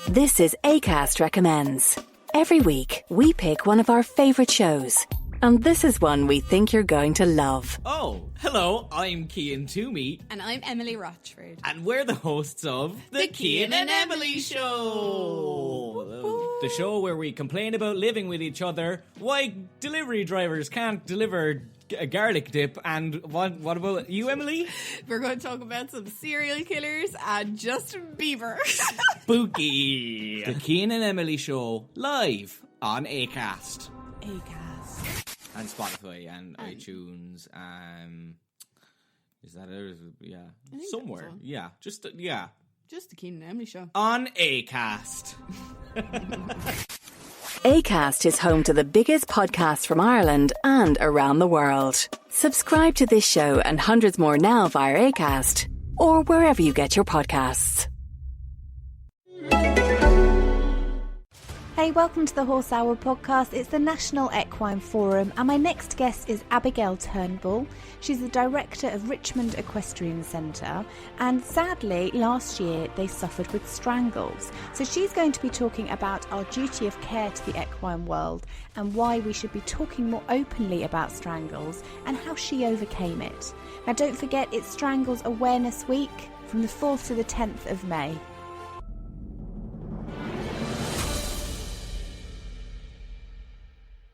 This is Acast Recommends. Every week, we pick one of our favourite shows. And this is one we think you're going to love. Oh, hello, I'm Cian Toomey. And I'm Emily Rochford. And we're the hosts of The Cian and Emily Show. The show where we complain about living with each other, why delivery drivers can't deliver a garlic dip, and what about you, Emily? We're going to talk about some serial killers and Justin Bieber. Spooky. The Cian and Emily Show, live on Acast. And Spotify and iTunes. Is that it? Yeah. Somewhere. Yeah. Just the Cian and Emily Show. On Acast. Acast is home to the biggest podcasts from Ireland and around the world. Subscribe to this show and hundreds more now via Acast or wherever you get your podcasts. Hey, welcome to the Horse Hour podcast. It's the National Equine Forum, and my next guest is Abigail Turnbull. She's the director of Richmond Equestrian Centre, and sadly, last year they suffered with strangles. So she's going to be talking about our duty of care to the equine world and why we should be talking more openly about strangles and how she overcame it. Now, don't forget, it's Strangles Awareness Week from the 4th to the 10th of May.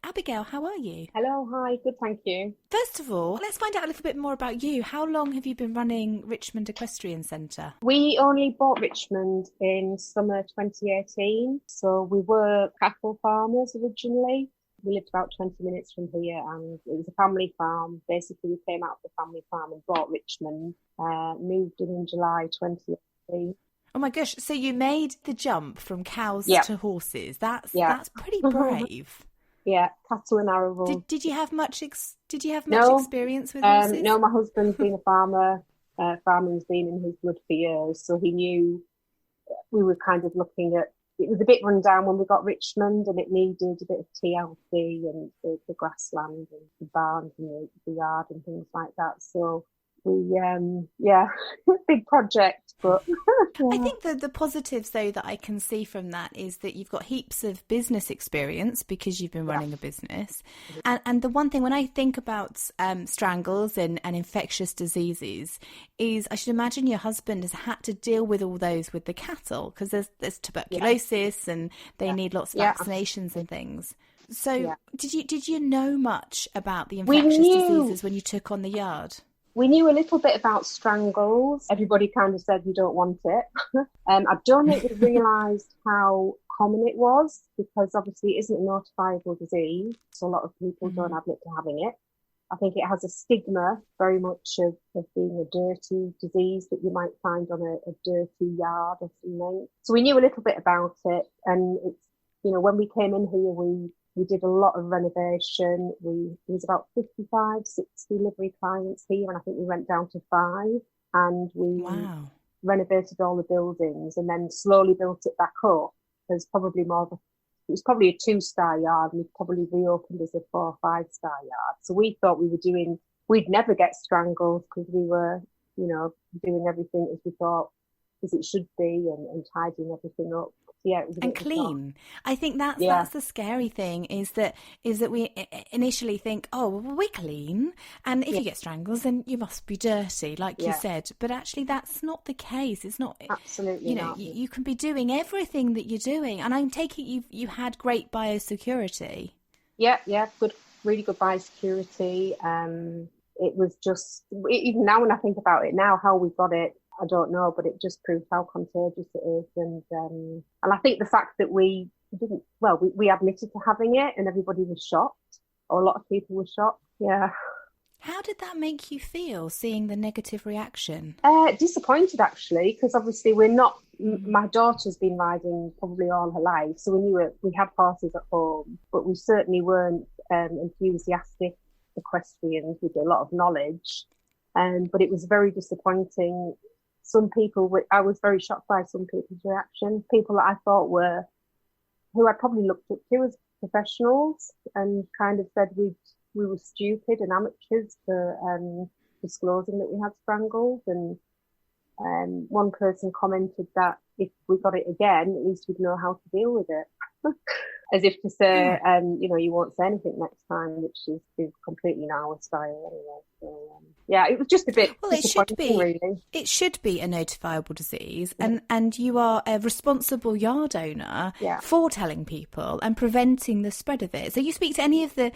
Abigail, how are you? Hello, hi, good, thank you. First of all, let's find out a little bit more about you. How long have you been running Richmond Equestrian Centre? We only bought Richmond in summer 2018, so we were cattle farmers originally. We lived about 20 minutes from here, and it was a family farm. Basically, we came out of the family farm and bought Richmond, moved in July 2018. Oh my gosh, so you made the jump from cows to horses. That's pretty brave. Yeah, cattle and arable. Did you have much experience with horses? No, my husband's been a farmer. Farming's been in his blood for years, so he knew we were kind of looking at. It was a bit run down when we got Richmond, and it needed a bit of TLC and the grassland and the barns and the yard and things like that. So we, big project, but I think the positives though that I can see from that is that you've got heaps of business experience because you've been running a business, and the one thing when I think about strangles and infectious diseases is I should imagine your husband has had to deal with all those with the cattle because there's tuberculosis and they need lots of vaccinations and things. So did you know much about the infectious diseases when you took on the yard? We knew a little bit about strangles. Everybody kind of said you don't want it. I don't think we realised how common it was because obviously it isn't a notifiable disease. So a lot of people don't admit to having it. I think it has a stigma very much of being a dirty disease that you might find on a dirty yard or something. So we knew a little bit about it. And it's, when we came in here, we did a lot of renovation. There was about 55, 60 livery clients here, and I think we went down to 5. And we renovated all the buildings and then slowly built it back up. There's probably it was probably a 2-star yard, and we probably reopened as a 4 or 5-star yard. So we thought we'd never get strangles because we were, doing everything as we thought as it should be and tidying everything up. Yeah, it was and clean. I think that's the scary thing is that we initially think, oh, well, we're clean, and if you get strangles, then you must be dirty, like you said. But actually, that's not the case. It's not. Absolutely, not. You can be doing everything that you're doing, and I'm taking you had great biosecurity. Yeah, good, really good biosecurity. It was just even now when I think about it now, how we got it. I don't know, but it just proves how contagious it is. And I think the fact that we admitted to having it and everybody was shocked, or a lot of people were shocked. Yeah. How did that make you feel, seeing the negative reaction? Disappointed, actually, because obviously we're not, my daughter's been riding probably all her life, so we knew we had horses at home, but we certainly weren't enthusiastic equestrians with a lot of knowledge. But it was very disappointing. I was very shocked by some people's reaction. People that I thought who I probably looked up to as professionals, and kind of said we were stupid and amateurs for disclosing that we had strangles. And one person commented that if we got it again, at least we'd know how to deal with it. As if to say, you won't say anything next time, which is completely not our style anyway. So, it was just a bit. Well, it should be. Really. It should be a notifiable disease, and you are a responsible yard owner for telling people and preventing the spread of it. So you speak to any of the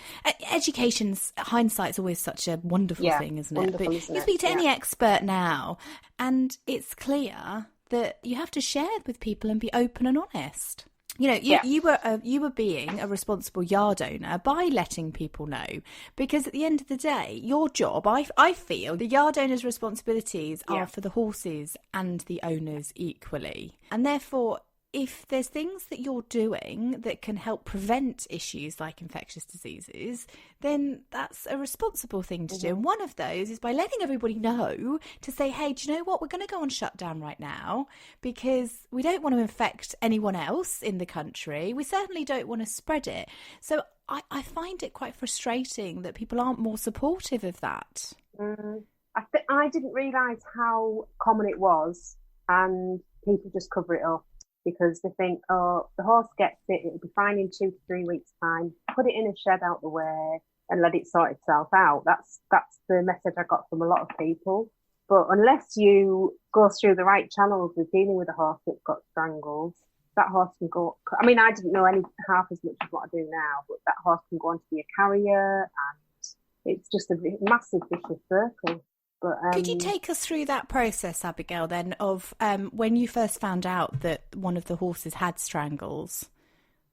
education's hindsight's always such a wonderful thing, isn't it? But you speak to any expert now, and it's clear that you have to share it with people and be open and honest. You were being a responsible yard owner by letting people know, because at the end of the day, your job, I feel, the yard owner's responsibilities are for the horses and the owners equally. And therefore, if there's things that you're doing that can help prevent issues like infectious diseases, then that's a responsible thing to do. And one of those is by letting everybody know to say, hey, do you know what? We're going to go on shutdown right now because we don't want to infect anyone else in the country. We certainly don't want to spread it. So I find it quite frustrating that people aren't more supportive of that. I didn't realise how common it was, and people just cover it up. Because they think, the horse gets it, it'll be fine in 2 to 3 weeks' time. Put it in a shed out the way and let it sort itself out. That's the message I got from a lot of people. But unless you go through the right channels with dealing with a horse that's got strangles, that horse can go. I mean, I didn't know half as much as what I do now, but that horse can go on to be a carrier, and it's just a massive vicious circle. But, could you take us through that process, Abigail, then, of when you first found out that one of the horses had strangles?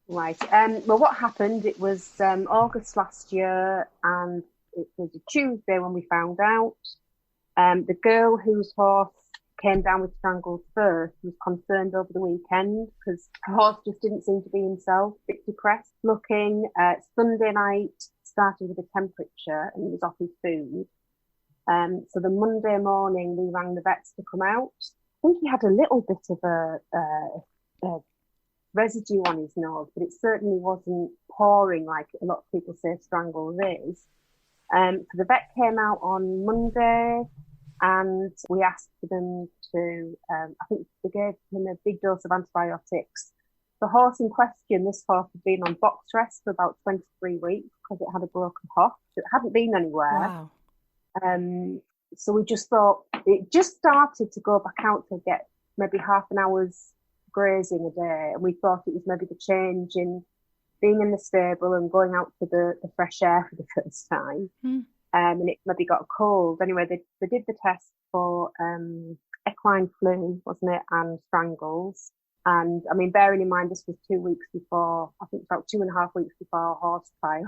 Right. Well, what happened, it was August last year, and it was a Tuesday when we found out. The girl whose horse came down with strangles first was concerned over the weekend because the horse just didn't seem to be himself, a bit depressed looking. Sunday night started with a temperature and he was off his food. So the Monday morning, we rang the vets to come out. I think he had a little bit of a residue on his nose, but it certainly wasn't pouring like a lot of people say strangles is. So the vet came out on Monday, and we asked for them to, I think they gave him a big dose of antibiotics. The horse in question, this horse had been on box rest for about 23 weeks because it had a broken hoof. It hadn't been anywhere. Wow. So we just thought it just started to go back out to get maybe half an hour's grazing a day, and we thought it was maybe the change in being in the stable and going out to the fresh air for the first time. And it maybe got a cold. Anyway, they did the test for equine flu, wasn't it, and strangles. And I mean, bearing in mind this was 2 weeks before, I think about 2.5 weeks before our horse trials.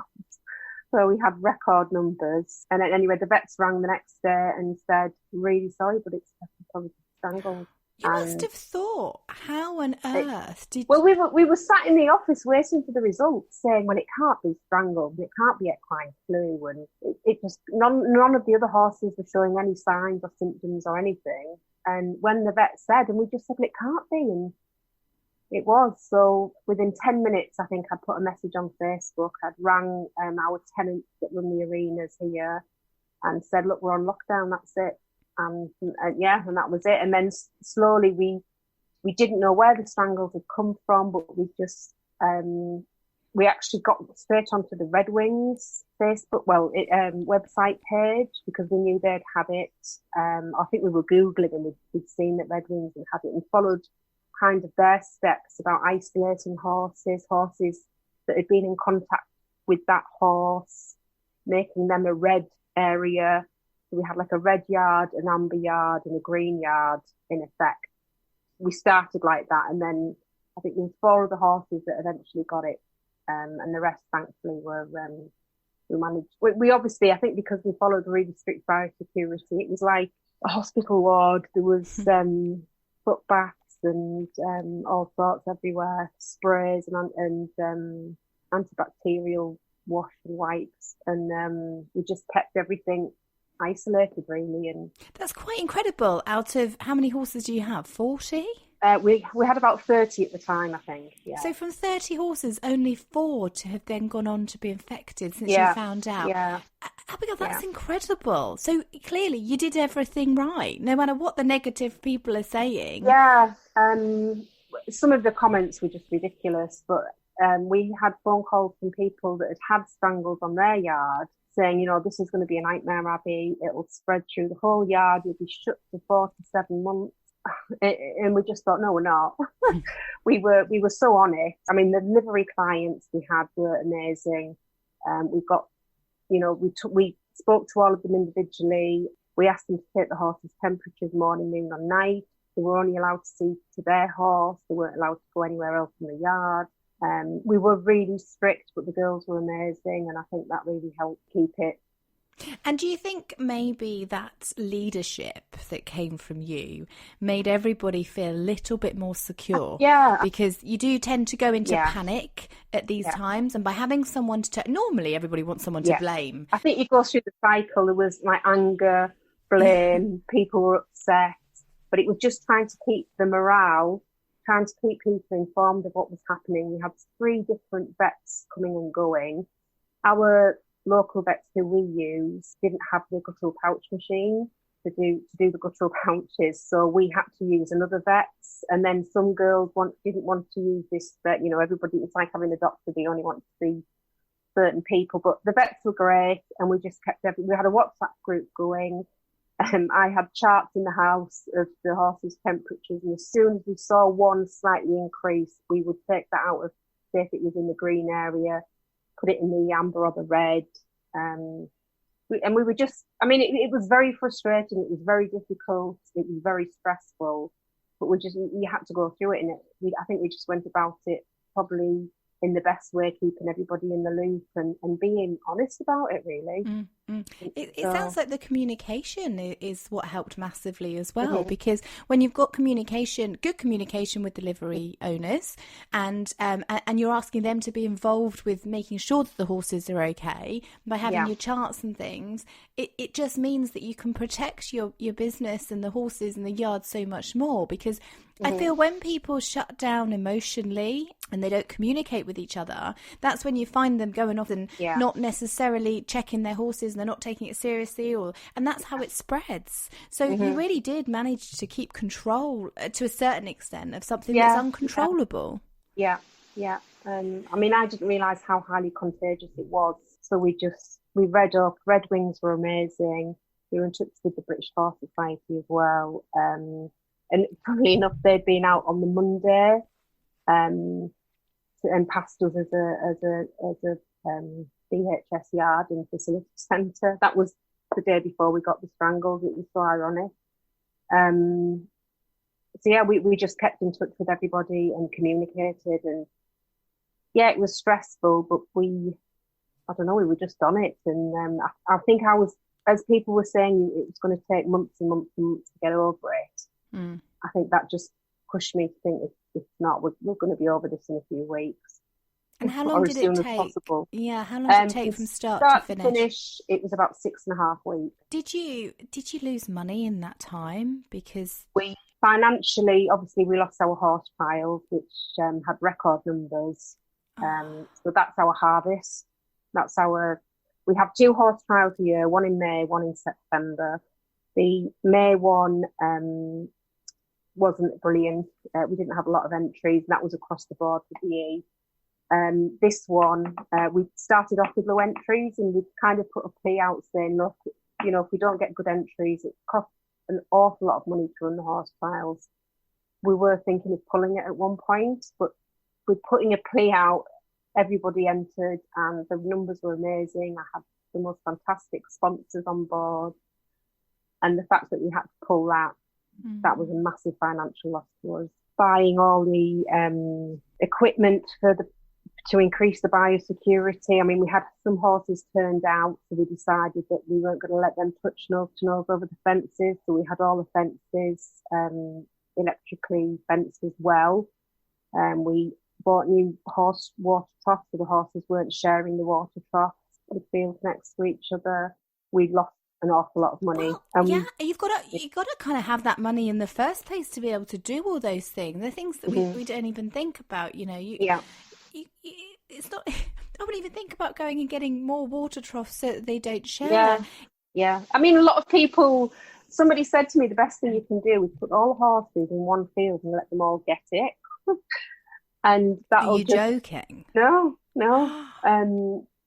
So we had record numbers. And anyway, the vets rang the next day and said, really sorry, but it's probably strangles. You must have thought, how on earth did... Well, we were sat in the office waiting for the results, saying, well, it can't be strangles, it can't be equine flu. And it just, none of the other horses were showing any signs or symptoms or anything. And when the vet said, and we just said, well, it can't be. And it was. So within 10 minutes, I think I'd put a message on Facebook. I'd rang our tenants that run the arenas here and said, look, we're on lockdown, that's it. And that was it. And then slowly we didn't know where the strangles had come from, but we just, we actually got straight onto the Red Wings Facebook, website page, because we knew they'd had it. I think we were Googling and we'd seen that Red Wings had had it, and followed kind of their steps about isolating horses that had been in contact with that horse, making them a red area. So we had like a red yard, an amber yard, and a green yard in effect. We started like that, and then I think there was 4 other horses that eventually got it, and the rest, thankfully, were we managed. We obviously, I think, because we followed really strict biosecurity, it was like a hospital ward. There was foot baths and all sorts everywhere, sprays and antibacterial wash and wipes, and we just kept everything isolated, really. And that's quite incredible. Out of how many horses do you have? 40? We had about 30 at the time, I think. Yeah. So from 30 horses, only 4 to have then gone on to be infected since Yeah. you found out. Yeah. Abigail, that's incredible. So clearly you did everything right, no matter what the negative people are saying. Yeah. Some of the comments were just ridiculous, but we had phone calls from people that had strangles on their yard saying, this is going to be a nightmare, Abby. It'll spread through the whole yard. You'll be shut for 4 to 7 months. And we just thought, no, we're not. we were so honest. I mean, the livery clients we had were amazing. We got, we spoke to all of them individually. We asked them to take the horse's temperatures morning, noon, and night. They were only allowed to see to their horse. They weren't allowed to go anywhere else in the yard. We were really strict, but the girls were amazing, and I think that really helped keep it. And do you think maybe that leadership that came from you made everybody feel a little bit more secure? Yeah. Because you do tend to go into panic at these times, and by having someone normally everybody wants someone to blame. I think you go through the cycle. There was like anger, blame, people were upset, but it was just trying to keep the morale, trying to keep people informed of what was happening. We had 3 different vets coming and going. Our local vets who we use didn't have the guttural pouch machine to do the guttural pouches, so we had to use another vet's. And then some girls didn't want to use this vet. Everybody, it's like having a doctor, they only want to see certain people. But the vets were great, and we just kept we had a WhatsApp group going. I had charts in the house of the horses' temperatures, and as soon as we saw one slightly increase, we would take that out of, say if it was in the green area, put it in the amber or the red. And we were just, it was very frustrating. It was very difficult. It was very stressful, but we had to go through it. And I think we just went about it probably in the best way, keeping everybody in the loop and being honest about it, really. It sounds like the communication is what helped massively as well, because when you've got good communication with delivery owners, and you're asking them to be involved with making sure that the horses are okay by having your charts and things, it just means that you can protect your business and the horses and the yard so much more, because I feel when people shut down emotionally and they don't communicate with each other, that's when you find them going off and not necessarily checking their horses, and they're not taking it seriously, and that's how it spreads. So you really did manage to keep control to a certain extent of something that's uncontrollable. Yeah. I didn't realise how highly contagious it was. So we read up. Red Wings were amazing. We were in touch with the British Horse Society as well. And funnily enough, they'd been out on the Monday and passed us as a BHS yard in Facility Centre. That was the day before we got the strangles. It was so ironic. We just kept in touch with everybody and communicated. And it was stressful, but we were just on it. And I think as people were saying, it was going to take months and months and months to get over it. I think that just pushed me to think, if not, we're going to be over this in a few weeks. And how long did it take? Yeah, how long did it take from start to finish? It was about 6.5 weeks. Did you lose money in that time? Because we financially, obviously, we lost our horse trials, which had record numbers. So that's our harvest. We have 2 horse trials a year, one in May, one in September. The May one wasn't brilliant. We didn't have a lot of entries, and that was across the board for DE. This one, we started off with low entries, and we kind of put a plea out saying, look, if we don't get good entries, it costs an awful lot of money to run the horse trials. We were thinking of pulling it at one point, but with putting a plea out, everybody entered, and the numbers were amazing. I had the most fantastic sponsors on board, and the fact that we had to pull that was a massive financial loss to us. Buying all the equipment to increase the biosecurity. We had some horses turned out, so we decided that we weren't going to let them touch nose to nose over the fences. So we had all the fences electrically fenced as well. We bought new horse water troughs, so the horses weren't sharing the water troughs. The fields next to each other. We lost an awful lot of money. Yeah, you've got to kind of have that money in the first place to be able to do all those things. The things that we don't even think about. It's not. I wouldn't even think about going and getting more water troughs so that they don't share. Yeah. I mean, a lot of people. Somebody said to me, the best thing you can do is put all the horses in one field and let them all get it. And that. Are you joking? No.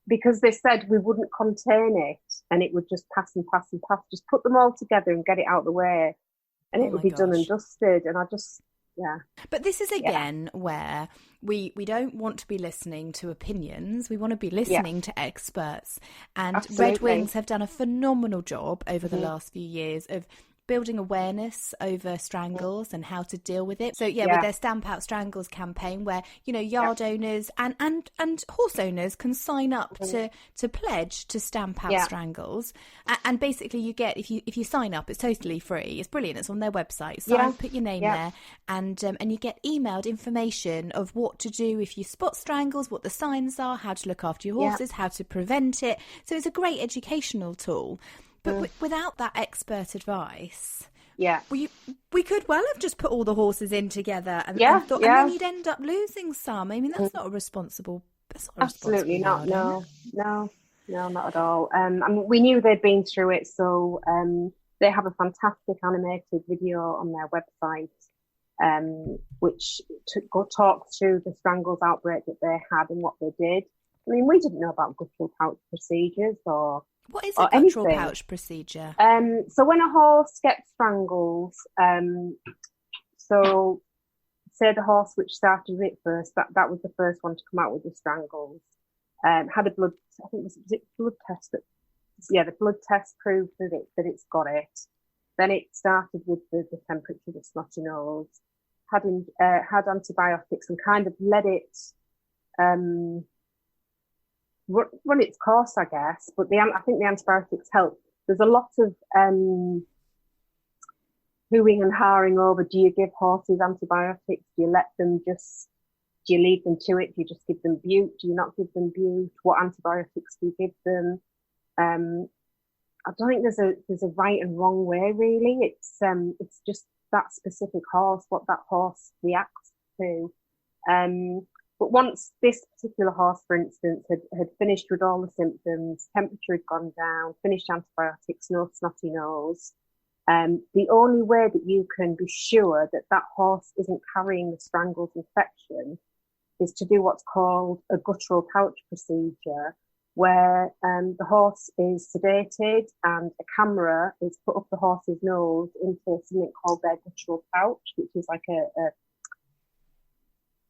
Because they said we wouldn't contain it and it would just pass and pass and pass. Just put them all together and get it out of the way, and it would be done and dusted. And I just. Yeah. But this is again where we don't want to be listening to opinions. We want to be listening to experts. And Absolutely. Red Wings have done a phenomenal job over the last few years of building awareness over strangles and how to deal with it. So with their Stamp Out Strangles campaign, where yard owners and horse owners can sign up to pledge to stamp out strangles, and basically you get, if you sign up, it's totally free. It's brilliant. It's on their website. Put your name there, and you get emailed information of what to do if you spot strangles, what the signs are, how to look after your horses, how to prevent it. So it's a great educational tool. But without that expert advice, we could well have just put all the horses in together and then you'd end up losing some. I mean, that's not a responsible. Absolutely not. No, not at all. I mean, we knew they'd been through it, so they have a fantastic animated video on their website, which talks through the Strangles outbreak that they had and what they did. I mean, we didn't know about guttural pouch procedures or. What is a guttural pouch procedure? So when a horse gets strangles, so say the horse which started it first, that was the first one to come out with the strangles. Had a blood, I think was it blood test the blood test proved that it's got it. Then it started with the temperature, the snotty nose, had antibiotics and kind of let it run its course, I guess. But I think the antibiotics help. There's a lot of hooing and hawing over. Do you give horses antibiotics? Do you do you leave them to it? Do you just give them bute? Do you not give them bute? What antibiotics do you give them? I don't think there's a right and wrong way, really. It's just that specific horse, what that horse reacts to. But once this particular horse, for instance, had finished with all the symptoms, temperature had gone down, finished antibiotics, no snotty nose, the only way that you can be sure that horse isn't carrying the strangles infection is to do what's called a guttural pouch procedure, where the horse is sedated and a camera is put up the horse's nose into something called their guttural pouch, which is like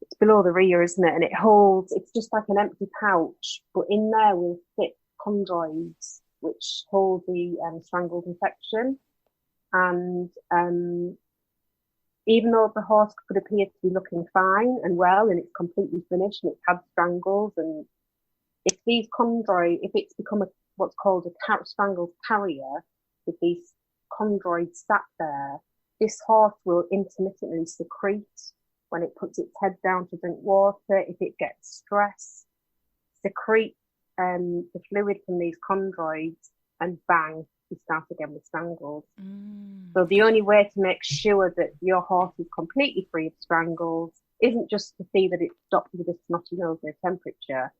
it's below the rear, isn't it? And it's just like an empty pouch, but in there will fit chondroids, which hold the strangles infection. And even though the horse could appear to be looking fine and well, and it's completely finished and it's had strangles, and if it's become what's called a strangles carrier, with these chondroids sat there, this horse will intermittently secrete when it puts its head down to drink water. If it gets stressed, secrete the fluid from these chondroids, and bang, you start again with strangles. So the only way to make sure that your horse is completely free of strangles isn't just to see that it's stopped with a snotty nose and a temperature.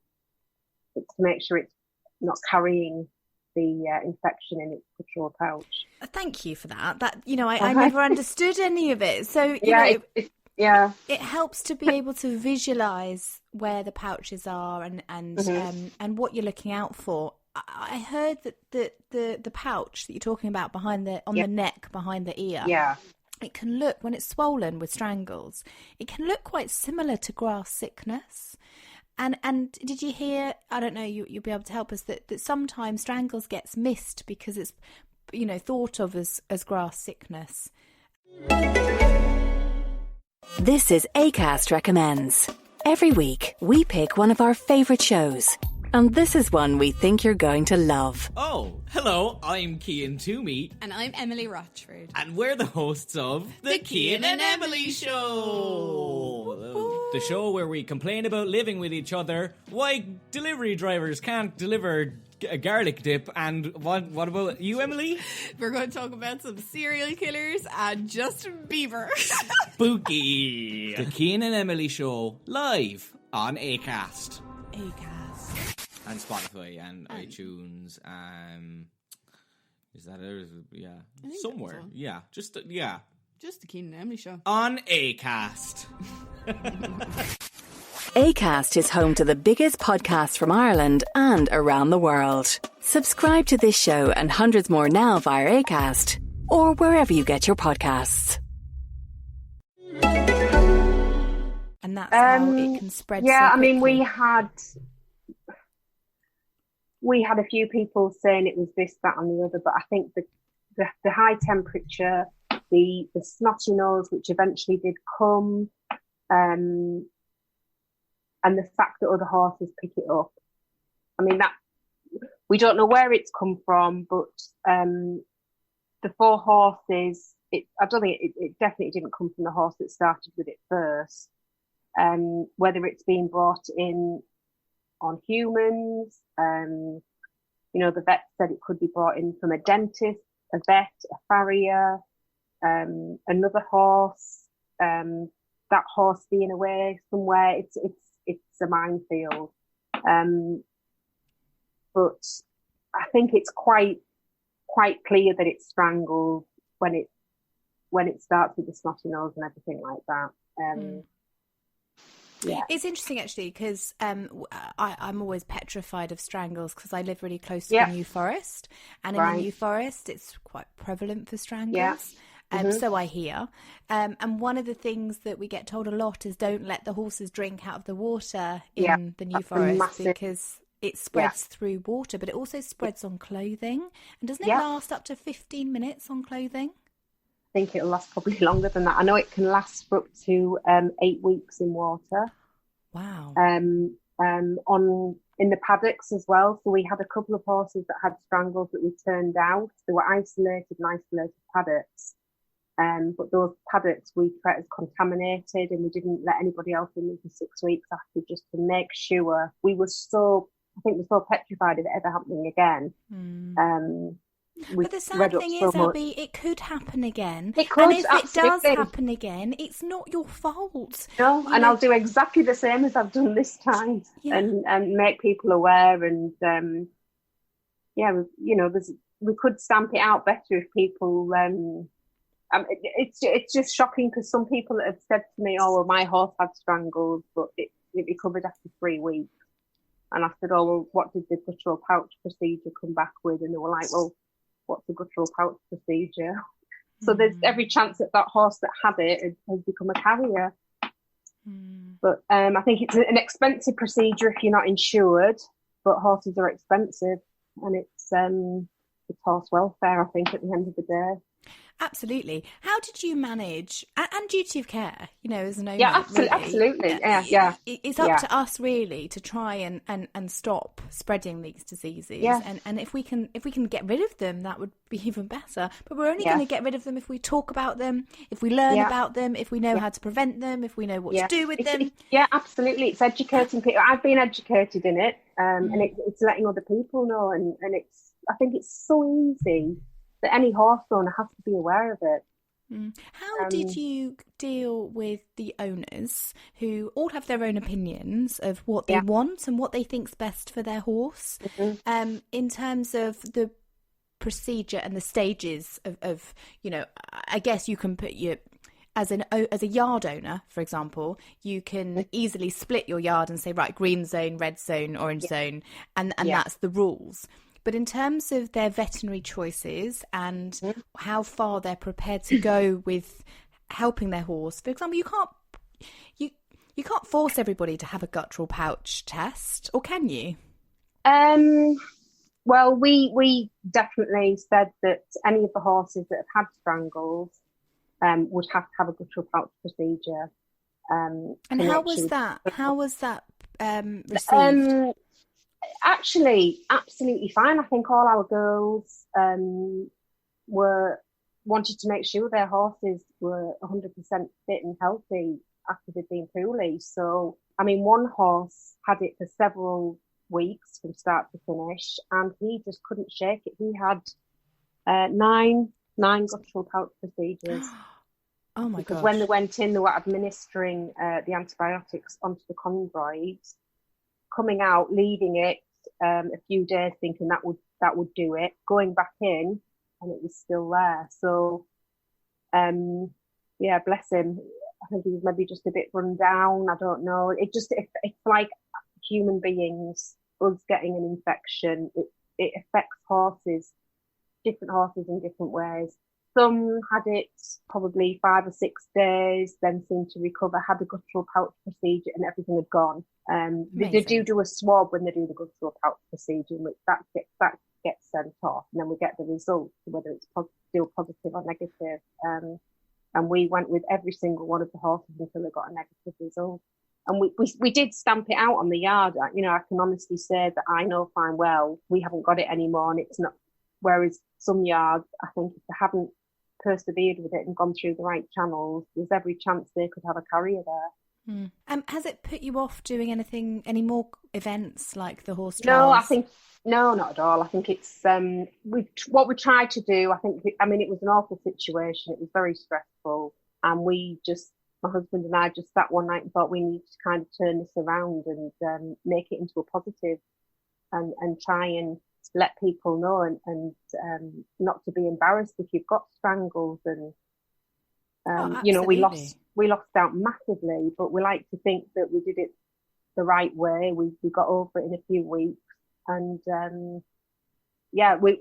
It's to make sure it's not carrying the infection in its guttural pouch. Thank you for that. I never understood any of it. So it helps to be able to visualize where the pouches are and what you're looking out for. I heard that the pouch that you're talking about on the neck behind the ear. Yeah. It can look, when it's swollen with strangles, it can look quite similar to grass sickness. And did you hear, I don't know, you'll be able to help us, that sometimes strangles gets missed because it's, thought of as grass sickness. This is Acast Recommends. Every week, we pick one of our favourite shows. And this is one we think you're going to love. Oh, hello, I'm Cian Toomey. And I'm Emily Rochford. And we're the hosts of The Cian and Emily Show. The show where we complain about living with each other, why delivery drivers can't deliver a garlic dip. And what about you, Emily? We're going to talk about some serial killers and Justin Bieber. Spooky. The Cian and Emily Show, live on Acast. And Spotify and iTunes. Is that it? Yeah. Somewhere. So. Yeah. Just the Cian and Emily Show. On Acast. Acast is home to the biggest podcasts from Ireland and around the world. Subscribe to this show and hundreds more now via Acast or wherever you get your podcasts. And that's how it can spread. Yeah, so I mean, quickly. we had a few people saying it was this, that, and the other, but I think the high temperature, the snotty nose, which eventually did come, and the fact that other horses pick it up. I mean, that we don't know where it's come from, but the 4 horses, I don't think it definitely didn't come from the horse that started with it first. Whether it's been brought in on humans, the vet said it could be brought in from a dentist, a vet, a farrier, another horse, that horse being away somewhere. It's a minefield. But I think it's quite clear that it's strangled when it starts with the snotty nose and everything like that. Yeah. It's interesting actually because I'm always petrified of strangles because I live really close to the New Forest, and in the New Forest it's quite prevalent for strangles. Yeah. So I hear. And one of the things that we get told a lot is don't let the horses drink out of the water in the New Forest because it spreads through water, but it also spreads on clothing. And doesn't it last up to 15 minutes on clothing? I think it'll last probably longer than that. I know it can last for up to 8 weeks in water. Wow. In the paddocks as well. So we had a couple of horses that had strangles that we turned out. They were isolated paddocks. But those paddocks we treated as contaminated, and we didn't let anybody else in them for 6 weeks after, just to make sure. We're so petrified of it ever happening again. But the sad thing is, Abby, it could happen again. It could, and if absolutely. it does happen again, it's not your fault. No, and I'll do exactly the same as I've done this time, and make people aware. And we could stamp it out better if people. It's just shocking because some people have said to me, "Oh, well, my horse had strangles, but it recovered after 3 weeks." And I said, "Oh, well, what did the guttural pouch procedure come back with?" And they were like, "Well, what's the guttural pouch procedure?" So there's every chance that horse that had it has become a carrier. But I think it's an expensive procedure if you're not insured. But horses are expensive, and it's horse welfare, I think, at the end of the day. Absolutely. How did you manage, and duty of care, as an owner? Yeah, really, absolutely. Yeah. It's up to us really to try and stop spreading these diseases. Yeah. And if we can get rid of them, that would be even better. But we're only going to get rid of them if we talk about them, if we learn about them, if we know how to prevent them, if we know what to do with them. Yeah, absolutely. It's educating people. I've been educated in it, and it's letting other people know. And I think it's so easy that any horse owner has to be aware of it. How did you deal with the owners who all have their own opinions of what they want and what they think's best for their horse, in terms of the procedure and the stages of I guess you can put as a yard owner, for example, you can easily split your yard and say, right, green zone, red zone, orange zone, and that's the rules. But in terms of their veterinary choices and how far they're prepared to go with helping their horse, for example, you can't force everybody to have a guttural pouch test, or can you? Well, we definitely said that any of the horses that have had strangles would have to have a guttural pouch procedure. And how was that? How was that received? Actually, absolutely fine. I think all our girls wanted to make sure their horses were 100% fit and healthy after they'd been poorly. So, I mean, one horse had it for weeks from start to finish, and he just couldn't shake it. He had 9 guttural pouch procedures. Oh my Because gosh. when they went in, they were administering the antibiotics onto the chondroids, coming out, leaving it a few days, thinking that would do it, going back in, and it was still there. So, yeah, bless him. I think he was maybe just a bit run down. I don't know. It's like human beings, us getting an infection. It affects horses, different horses in different ways. Some had it probably 5 or 6 days, then seemed to recover, had the guttural pouch procedure, and everything had gone. They do a swab when they do the guttural pouch procedure, which that gets sent off, and then we get the results, whether it's still positive or negative. And we went with every single one of the horses until they got a negative result. And we did stamp it out on the yard. You know, I can honestly say that I know fine well we haven't got it anymore, and it's not. Whereas some yards, I think if they haven't persevered with it and gone through the right channels, there's every chance they could have a carrier there. Has it put you off doing any more events like the horse trials? No, not at all. I think it's what we tried to do. It was an awful situation. It was very stressful, and my husband and I just sat one night and thought we need to kind of turn this around and make it into a positive, and try and let people know and not to be embarrassed if you've got strangles. And we lost out massively, but we like to think that we did it the right way. We got over it in a few weeks, and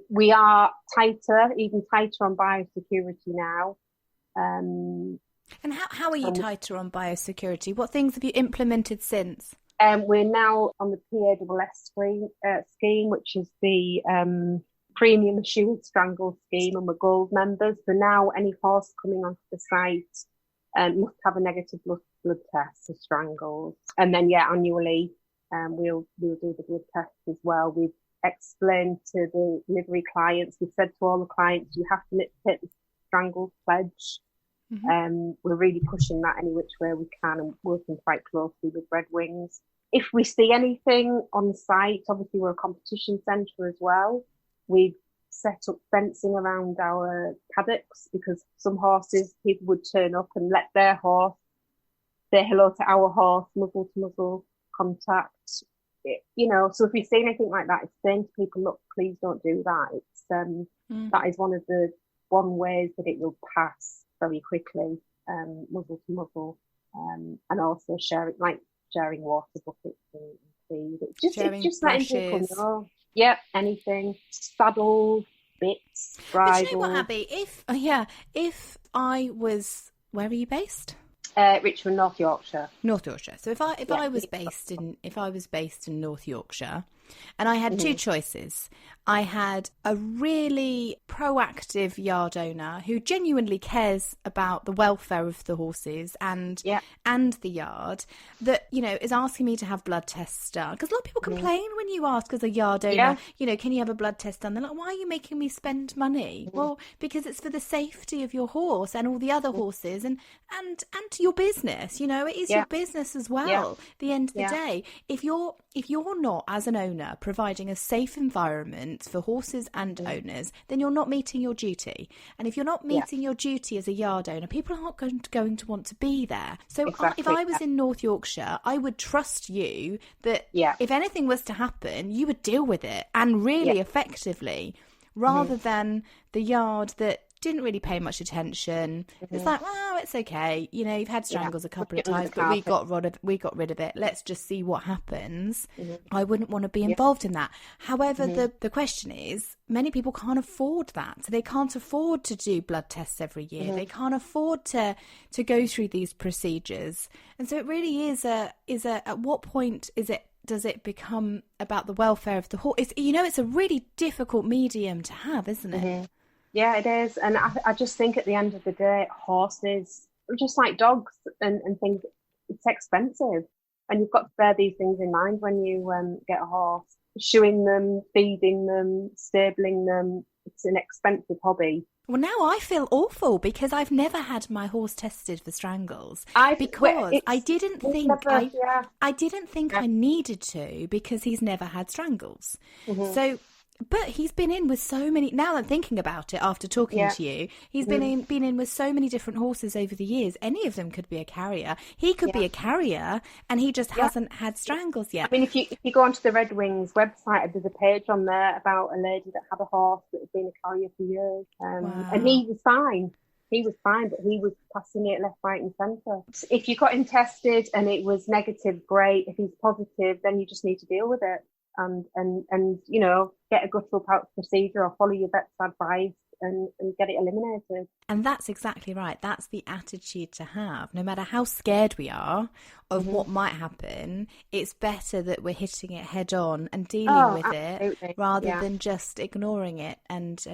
we are even tighter on biosecurity now. And how are you tighter on biosecurity? What things have you implemented since? We're now on the PASS scheme, which is the Premium Assured Strangle scheme, and we're gold members. So now any horse coming onto the site must have a negative blood test for strangles. And then, annually, we'll do the blood test as well. We've explained to the delivery clients, we've said to all the clients, you have to take the Strangles pledge. We're really pushing that any which way we can, and working quite closely with Red Wings. If we see anything on the site, obviously we're a competition centre as well. We've set up fencing around our paddocks, because some horses, people would turn up and let their horse say hello to our horse, muzzle to muzzle contact. So if we see anything like that, it's saying to people, look, please don't do that. It's that is one ways that it will pass very quickly, muzzle to muzzle, and also sharing water buckets and feed. It's just letting people know. Yeah, anything, saddles, bits, bridles. But you know what, Abby? If I was, where are you based? Richmond, North Yorkshire. North Yorkshire. So if I was based in North Yorkshire, and I had two choices. I had a really proactive yard owner who genuinely cares about the welfare of the horses and the yard, that, is asking me to have blood tests done. Because a lot of people complain when you ask as a yard owner, can you have a blood test done? They're like, why are you making me spend money? Well, because it's for the safety of your horse and all the other horses and to your business. It is your business as well. At the end of the day, if you're not, as an owner, providing a safe environment for horses and owners, then you're not meeting your duty. And if you're not meeting your duty as a yard owner, people aren't going to want to be there. So if I was in North Yorkshire, I would trust you that if anything was to happen, you would deal with it, and really effectively, rather than the yard that didn't really pay much attention. It's like, well, it's okay. You've had strangles a couple of times, but we got rid of it. Let's just see what happens. I wouldn't want to be involved in that. However, the question is, many people can't afford that. So they can't afford to do blood tests every year. They can't afford to go through these procedures. And so it really is at what point does it become about the welfare of the horse? It's a really difficult medium to have, isn't it? Yeah, it is. And I just think at the end of the day, horses, just like dogs and things, it's expensive. And you've got to bear these things in mind when you get a horse. Shoeing them, feeding them, stabling them, it's an expensive hobby. Well, now I feel awful because I've never had my horse tested for strangles I didn't think I needed to because he's never had strangles. Mm-hmm. So, but he's been in with so many. Now I'm thinking about it after talking to you. He's been in with so many different horses over the years. Any of them could be a carrier. He could be a carrier, and he just hasn't had strangles yet. I mean, if you go onto the Red Wings website, there's a page on there about a lady that had a horse that had been a carrier for years, and he was fine. He was fine, but he was passing it left, right, and centre. If you got him tested and it was negative, great. If he's positive, then you just need to deal with it. And you know, get a guttural pouch procedure or follow your vet's advice and get it eliminated. And that's exactly right. That's the attitude to have. No matter how scared we are of what might happen, it's better that we're hitting it head on and dealing with it rather than just ignoring it and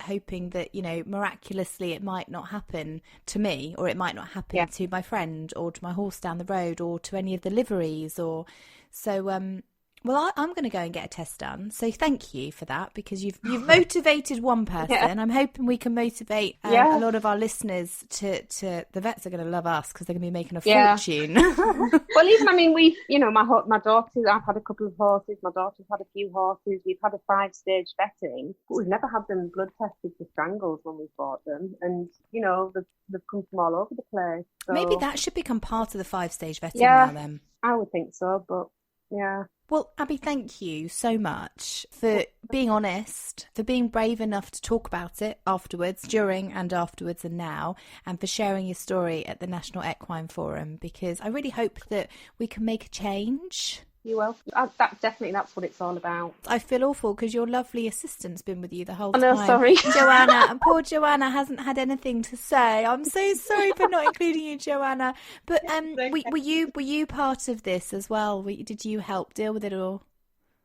hoping that, you know, miraculously it might not happen to me, or it might not happen to my friend or to my horse down the road or to any of the liveries or so. Well, I'm going to go and get a test done. So thank you for that, because you've motivated one person. Yeah. I'm hoping we can motivate a lot of our listeners to the vets are going to love us because they're going to be making a fortune. Well, even, I mean, we've, you know, my daughters, I've had a couple of horses. My daughter's had a few horses. We've had a 5-stage vetting, but we've never had them blood tested for strangles when we bought them. And, you know, they've come from all over the place. So, maybe that should become part of the 5-stage vetting now then. I would think so, but yeah. Well, Abby, thank you so much for being honest, for being brave enough to talk about it afterwards, during and afterwards and now, and for sharing your story at the National Equine Forum, because I really hope that we can make a change. You will. That's what it's all about. I feel awful because your lovely assistant's been with you the whole time. Oh, no, sorry. Joanna, and poor Joanna hasn't had anything to say. I'm so sorry for not including you, Joanna. But were you part of this as well? Did you help deal with it all?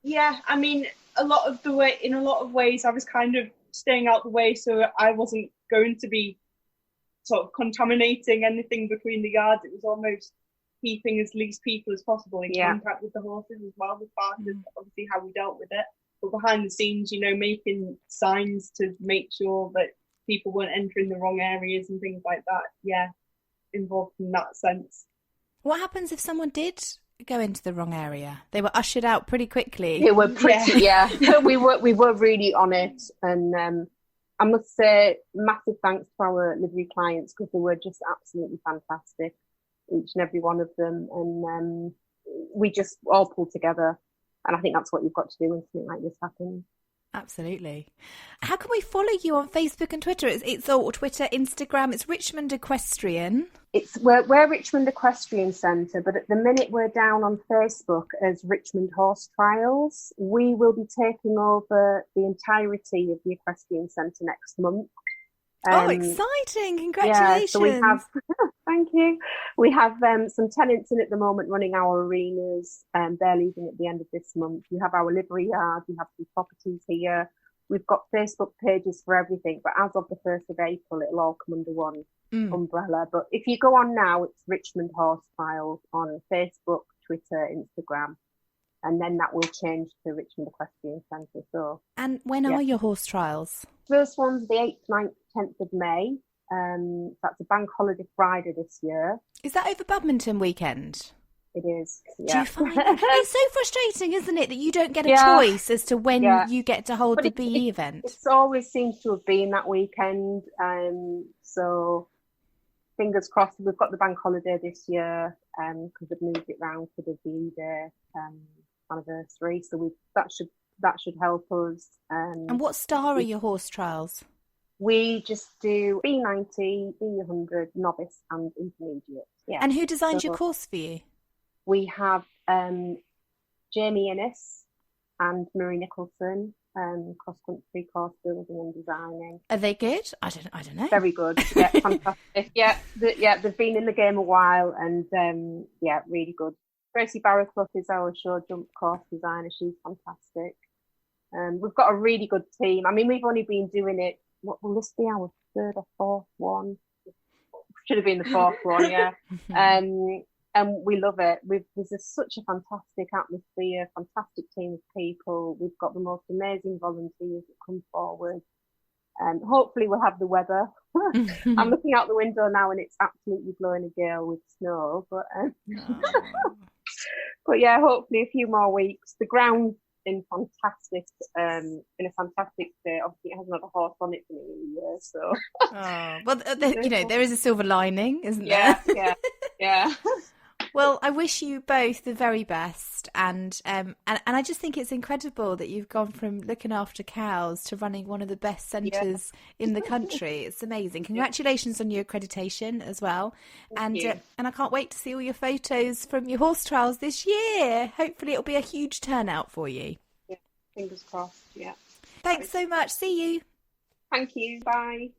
Yeah, I mean, in a lot of ways, I was kind of staying out the way, so I wasn't going to be sort of contaminating anything between the yards. It was almost keeping as least people as possible in contact with the horses as well, with part of obviously how we dealt with it. But behind the scenes, you know, making signs to make sure that people weren't entering the wrong areas and things like that. Yeah, involved in that sense. What happens if someone did go into the wrong area? They were ushered out pretty quickly. They were pretty, we were really on it, and I must say massive thanks to our livery clients because they were just absolutely fantastic, each and every one of them, and we just all pulled together, and I think that's what you've got to do when something like this happens. Absolutely. How can we follow you on Facebook and Twitter? It's all Twitter, Instagram. It's Richmond Equestrian. We're Richmond Equestrian Centre, but at the minute we're down on Facebook as Richmond Horse Trials. We will be taking over the entirety of the Equestrian Centre next month. Exciting! Congratulations! Yeah, so we have. Thank you. We have some tenants in at the moment running our arenas, and they're leaving at the end of this month. We have our livery yard. We have some properties here. We've got Facebook pages for everything, but as of the 1st of April, it'll all come under one umbrella. But if you go on now, it's Richmond Horse Trials on Facebook, Twitter, Instagram, and then that will change to Richmond Equestrian Centre. So, and when are your horse trials? First one's the 8th, 9th, 10th of May. That's a bank holiday Friday this year. Is that over Badminton weekend? It is. Yeah. Do you find it's so frustrating, isn't it, that you don't get a choice as to when you get to hold the BE event? It always seems to have been that weekend. So fingers crossed. We've got the bank holiday this year because they've moved it round for the BE Day anniversary. So that should help us. And what star are your horse trials? We just do B90, B100, novice and intermediate. Yeah. And who designed your course for you? We have Jamie Innes and Marie Nicholson, cross-country course building and designing. Are they good? I don't know. Very good. Yeah, fantastic. They've been in the game a while and really good. Tracy Barraclough is our show jump course designer. She's fantastic. We've got a really good team. I mean, we've only been doing it. What will this be? Our 3rd or 4th one? Should have been the 4th one, yeah. And we love it. There's such a fantastic atmosphere, fantastic team of people. We've got the most amazing volunteers that come forward. Hopefully we'll have the weather. I'm looking out the window now and it's absolutely blowing a gale with snow. But but yeah, hopefully a few more weeks. The ground's in a fantastic state. Obviously, it hasn't had a horse on it for nearly a year, so. Well, there is a silver lining, isn't there? Yeah. Well, I wish you both the very best, and I just think it's incredible that you've gone from looking after cows to running one of the best centres in the country. It's amazing. Congratulations on your accreditation as well, and I can't wait to see all your photos from your horse trials this year. Hopefully, it'll be a huge turnout for you. Yeah, fingers crossed. Yeah. Thanks so much. See you. Thank you. Bye.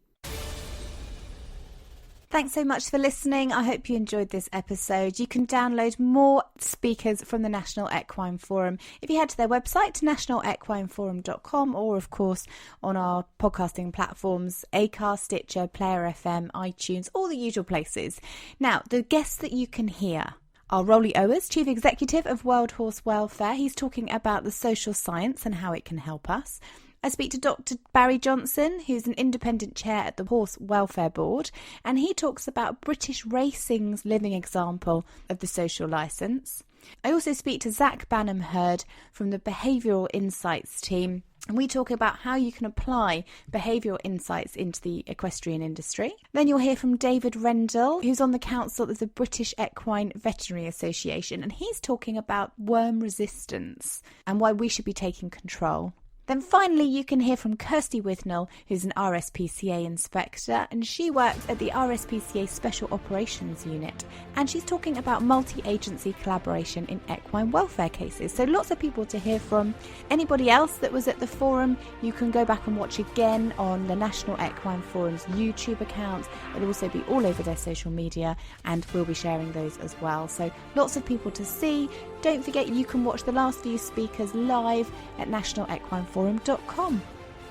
Thanks so much for listening. I hope you enjoyed this episode. You can download more speakers from the National Equine Forum if you head to their website, nationalequineforum.com, or of course on our podcasting platforms, Acast, Stitcher, Player FM, iTunes, all the usual places. Now, the guests that you can hear are Rolly Owers, Chief Executive of World Horse Welfare. He's talking about the social science and how it can help us. I speak to Dr. Barry Johnson, who's an independent chair at the Horse Welfare Board, and he talks about British racing's living example of the social licence. I also speak to Zach Banham-Hurd from the Behavioural Insights team, and we talk about how you can apply behavioural insights into the equestrian industry. Then you'll hear from David Rendell, who's on the council of the British Equine Veterinary Association, and he's talking about worm resistance and why we should be taking control. Then finally, you can hear from Kirsty Withnell, who's an RSPCA inspector, and she works at the RSPCA Special Operations Unit, and she's talking about multi-agency collaboration in equine welfare cases. So lots of people to hear from. Anybody else that was at the forum, you can go back and watch again on the National Equine Forum's YouTube account. It'll also be all over their social media, and we'll be sharing those as well. So lots of people to see. Don't forget you can watch the last few speakers live at nationalequineforum.com.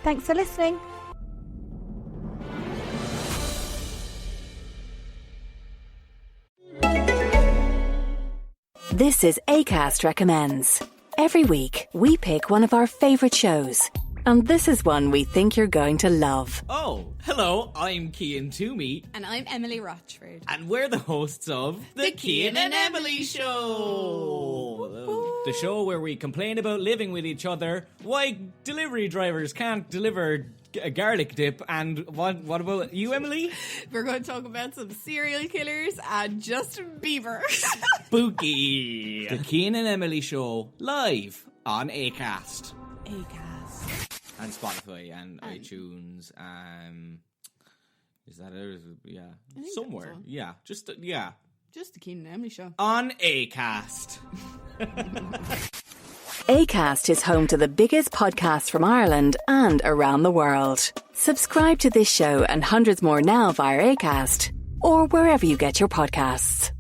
Thanks for listening. This is Acast Recommends. Every week, we pick one of our favourite shows. And this is one we think you're going to love. Oh, hello, I'm Cian Toomey. And I'm Emily Rochford. And we're the hosts of The Cian and Emily Show. The show where we complain about living with each other, why delivery drivers can't deliver a garlic dip, and what about you, Emily? We're going to talk about some serial killers and Justin Bieber. Spooky. The Cian and Emily Show, live on Acast. And Spotify and iTunes. Is that it? Yeah. Somewhere. So. Yeah. Just the Cian and Emily Show. On Acast. Acast is home to the biggest podcasts from Ireland and around the world. Subscribe to this show and hundreds more now via Acast, or wherever you get your podcasts.